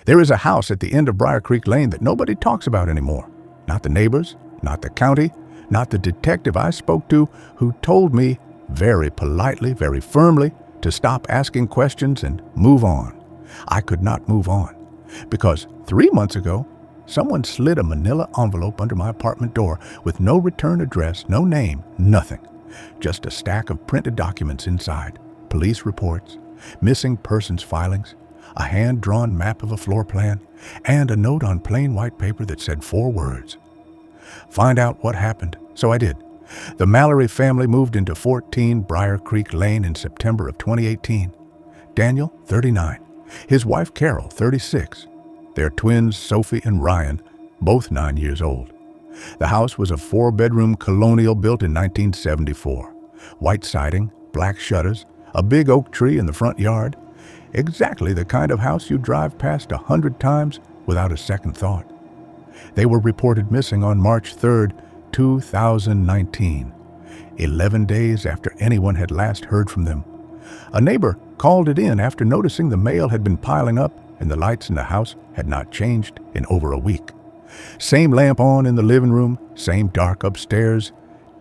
There is a house at the end of Briar Creek Lane that nobody talks about anymore. Not the neighbors, not the county, not the detective I spoke to, who told me very politely, very firmly, to stop asking questions and move on. I could not move on because 3 months ago, someone slid a manila envelope under my apartment door with no return address, no name, nothing. Just a stack of printed documents inside, police reports, missing persons filings, a hand-drawn map of a floor plan, and a note on plain white paper that said 4 words. Find out what happened. So I did. The Mallory family moved into 14 Briar Creek Lane in September of 2018. Daniel, 39. His wife Carol, 36. Their twins Sophie and Ryan, both 9 years old. The house was a 4-bedroom colonial built in 1974. White siding, black shutters, a big oak tree in the front yard. Exactly the kind of house you drive past 100 times without a second thought. They were reported missing on March 3rd, 2019, 11 days after anyone had last heard from them. A neighbor called it in after noticing the mail had been piling up and the lights in the house had not changed in over a week. Same lamp on in the living room, same dark upstairs,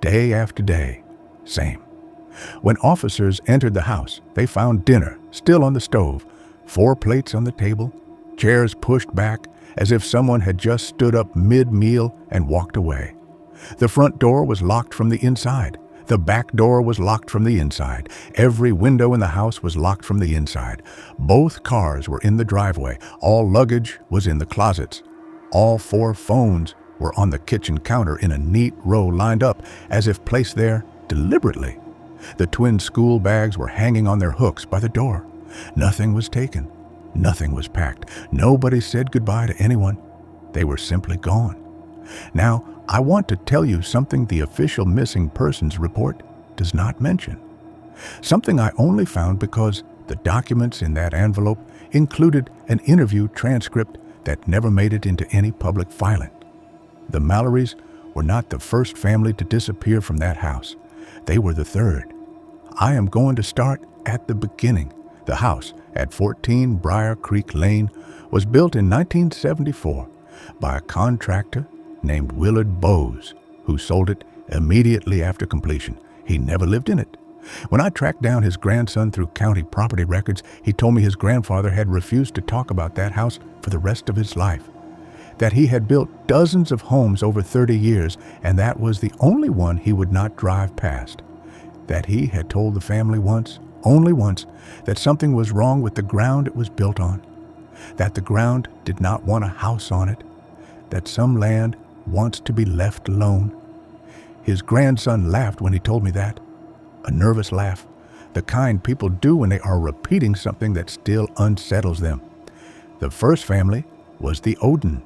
day after day, same. When officers entered the house, they found dinner still on the stove, 4 plates on the table, chairs pushed back as if someone had just stood up mid-meal and walked away. The front door was locked from the inside. The back door was locked from the inside. Every window in the house was locked from the inside. Both cars were in the driveway. All luggage was in the closets. All 4 phones were on the kitchen counter in a neat row lined up as if placed there deliberately. The twin school bags were hanging on their hooks by the door. Nothing was taken. Nothing was packed. Nobody said goodbye to anyone. They were simply gone. Now, I want to tell you something the official missing persons report does not mention. Something I only found because the documents in that envelope included an interview transcript that never made it into any public filing. The Mallorys were not the first family to disappear from that house. They were the 3rd. I am going to start at the beginning. The house at 14 Briar Creek Lane was built in 1974 by a contractor named Willard Bowes, who sold it immediately after completion. He never lived in it. When I tracked down his grandson through county property records, he told me his grandfather had refused to talk about that house for the rest of his life, that he had built dozens of homes over 30 years, and that was the only one he would not drive past, that he had told the family once, only once, that something was wrong with the ground it was built on, that the ground did not want a house on it, that some land wants to be left alone. His grandson laughed when he told me that. A nervous laugh, the kind people do when they are repeating something that still unsettles them. The first family was the Oden.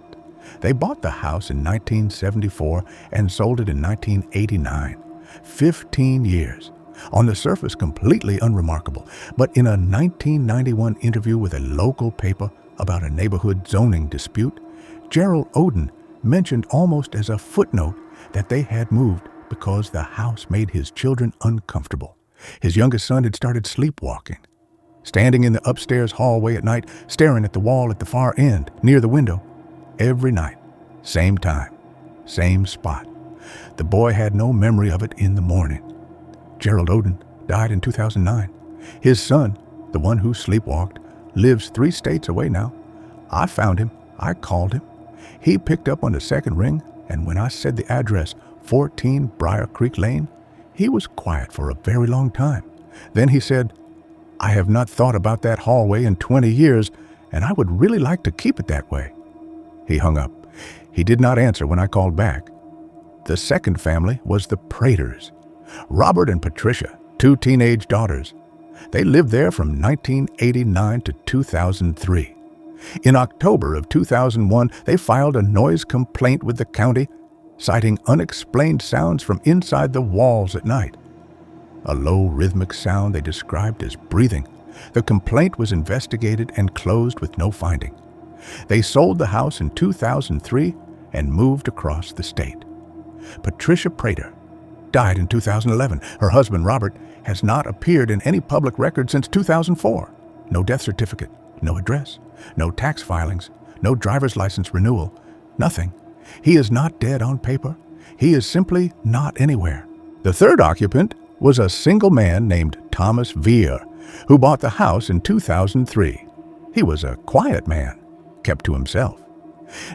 They bought the house in 1974 and sold it in 1989. 15 years. On the surface, completely unremarkable. But in a 1991 interview with a local paper about a neighborhood zoning dispute, Gerald Oden mentioned almost as a footnote that they had moved because the house made his children uncomfortable. His youngest son had started sleepwalking. Standing in the upstairs hallway at night, staring at the wall at the far end, near the window. Every night, same time, same spot. The boy had no memory of it in the morning. Gerald Oden died in 2009. His son, the one who sleepwalked, lives 3 states away now. I found him. I called him. He picked up on the second ring, and when I said the address, 14 Briar Creek Lane, he was quiet for a very long time. Then he said, "I have not thought about that hallway in 20 years, and I would really like to keep it that way." He hung up. He did not answer when I called back. The second family was the Praters. Robert and Patricia, 2 teenage daughters. They lived there from 1989 to 2003. In October of 2001, they filed a noise complaint with the county, citing unexplained sounds from inside the walls at night. A low rhythmic sound they described as breathing. The complaint was investigated and closed with no finding. They sold the house in 2003 and moved across the state. Patricia Prater died in 2011. Her husband, Robert, has not appeared in any public record since 2004. No death certificate, no address. No tax filings, no driver's license renewal, nothing. He is not dead on paper. He is simply not anywhere. The third occupant was a single man named Thomas Veer, who bought the house in 2003. He was a quiet man, kept to himself.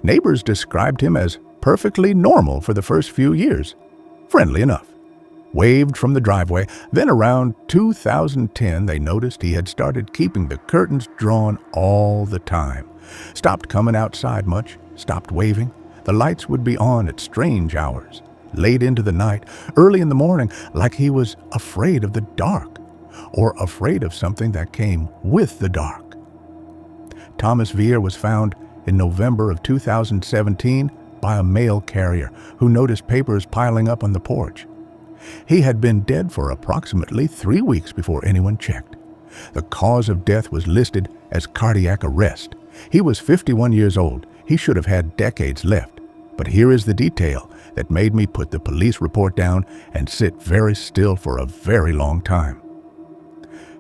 Neighbors described him as perfectly normal for the first few years, friendly enough. Waved from the driveway, then around 2010 they noticed he had started keeping the curtains drawn all the time. Stopped coming outside much, stopped waving. The lights would be on at strange hours, late into the night, early in the morning, like he was afraid of the dark, or afraid of something that came with the dark. Thomas Veer was found in November of 2017 by a mail carrier who noticed papers piling up on the porch. He had been dead for approximately 3 weeks before anyone checked. The cause of death was listed as cardiac arrest. He was 51 years old. He should have had decades left. But here is the detail that made me put the police report down and sit very still for a very long time.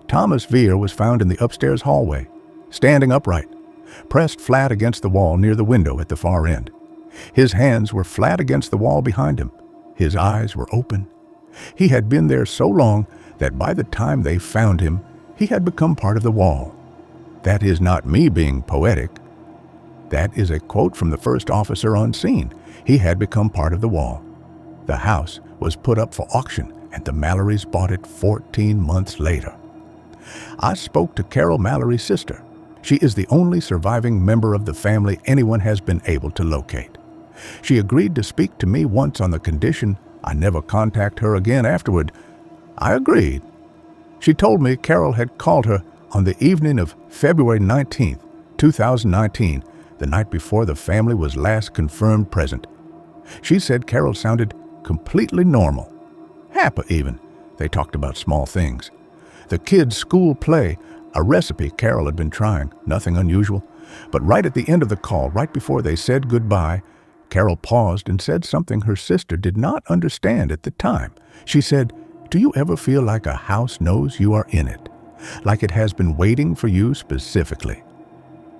Thomas Veer was found in the upstairs hallway, standing upright, pressed flat against the wall near the window at the far end. His hands were flat against the wall behind him. His eyes were open. He had been there so long that by the time they found him, he had become part of the wall. That is not me being poetic. That is a quote from the first officer on scene. He had become part of the wall. The house was put up for auction, and the Mallorys bought it 14 months later. I spoke to Carol Mallory's sister. She is the only surviving member of the family anyone has been able to locate. She agreed to speak to me once on the condition I never contact her again afterward. I agreed. She told me Carol had called her on the evening of February 19th, 2019, the night before the family was last confirmed present. She said Carol sounded completely normal, happy even. They talked about small things. The kids' school play, a recipe Carol had been trying, nothing unusual. But right at the end of the call, right before they said goodbye, Carol paused and said something her sister did not understand at the time. She said, "Do you ever feel like a house knows you are in it? Like it has been waiting for you specifically?"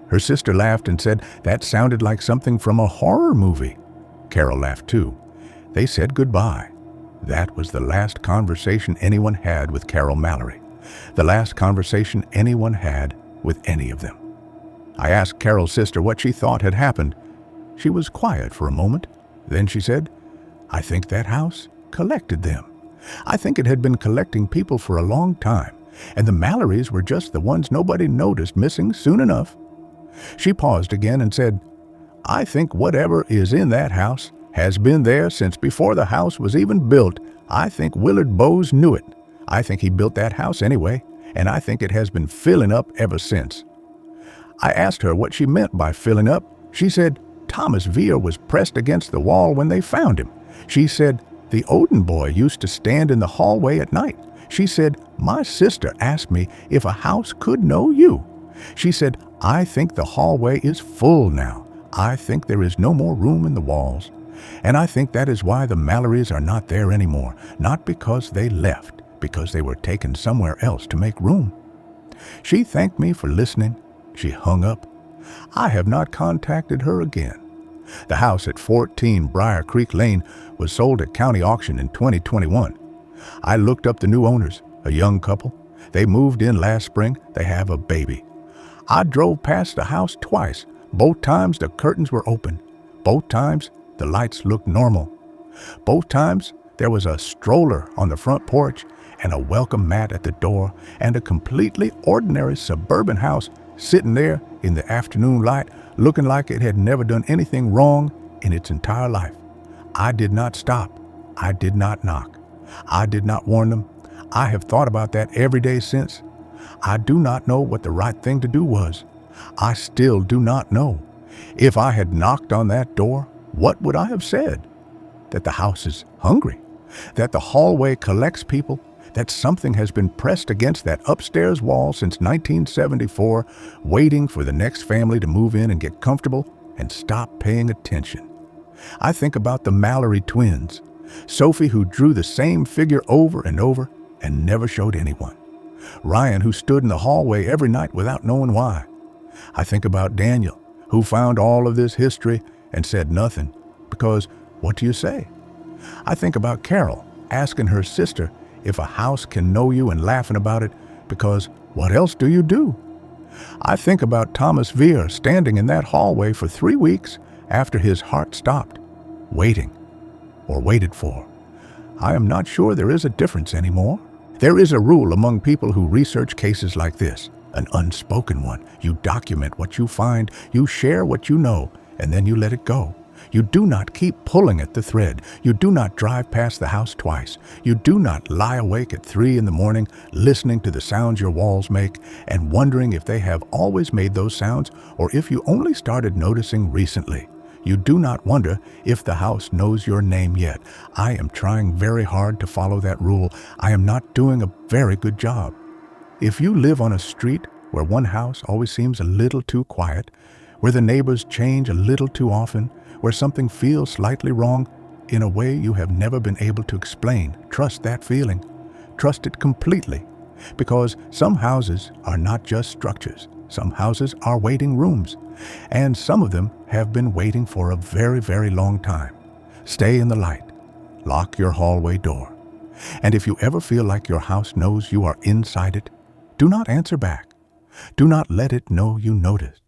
Her sister laughed and said that sounded like something from a horror movie. Carol laughed too. They said goodbye. That was the last conversation anyone had with Carol Mallory. The last conversation anyone had with any of them. I asked Carol's sister what she thought had happened. She was quiet for a moment. Then she said, "I think that house collected them. I think it had been collecting people for a long time, and the Mallorys were just the ones nobody noticed missing soon enough." She paused again and said, "I think whatever is in that house has been there since before the house was even built. I think Willard Bowes knew it. I think he built that house anyway, and I think it has been filling up ever since." I asked her what she meant by filling up. She said, Thomas Veer was pressed against the wall when they found him. She said, the Odin boy used to stand in the hallway at night. She said, my sister asked me if a house could know you. She said, I think the hallway is full now. I think there is no more room in the walls. And I think that is why the Mallorys are not there anymore. Not because they left, because they were taken somewhere else to make room. She thanked me for listening. She hung up. I have not contacted her again. The house at 14 Briar Creek Lane was sold at county auction in 2021. I looked up the new owners, a young couple. They moved in last spring. They have a baby. I drove past the house twice. Both times the curtains were open. Both times the lights looked normal. Both times there was a stroller on the front porch and a welcome mat at the door and a completely ordinary suburban house sitting there in the afternoon light, looking like it had never done anything wrong in its entire life. I did not stop. I did not knock. I did not warn them. I have thought about that every day since. I do not know what the right thing to do was. I still do not know. If I had knocked on that door, what would I have said? That the house is hungry? That the hallway collects people? That something has been pressed against that upstairs wall since 1974, waiting for the next family to move in and get comfortable and stop paying attention? I think about the Mallory twins, Sophie, who drew the same figure over and over and never showed anyone. Ryan, who stood in the hallway every night without knowing why. I think about Daniel, who found all of this history and said nothing, because what do you say? I think about Carol asking her sister if a house can know you and laughing about it, because what else do you do? I think about Thomas Veer standing in that hallway for 3 weeks after his heart stopped, waiting, or waited for. I am not sure there is a difference anymore. There is a rule among people who research cases like this, an unspoken one. You document what you find, you share what you know, and then you let it go. You do not keep pulling at the thread. You do not drive past the house twice. You do not lie awake at 3 in the morning listening to the sounds your walls make and wondering if they have always made those sounds or if you only started noticing recently. You do not wonder if the house knows your name yet. I am trying very hard to follow that rule. I am not doing a very good job. If you live on a street where one house always seems a little too quiet, where the neighbors change a little too often, where something feels slightly wrong in a way you have never been able to explain, trust that feeling. Trust it completely, because some houses are not just structures. Some houses are waiting rooms, and some of them have been waiting for a very, very long time. Stay in the light. Lock your hallway door. And if you ever feel like your house knows you are inside it, do not answer back. Do not let it know you noticed.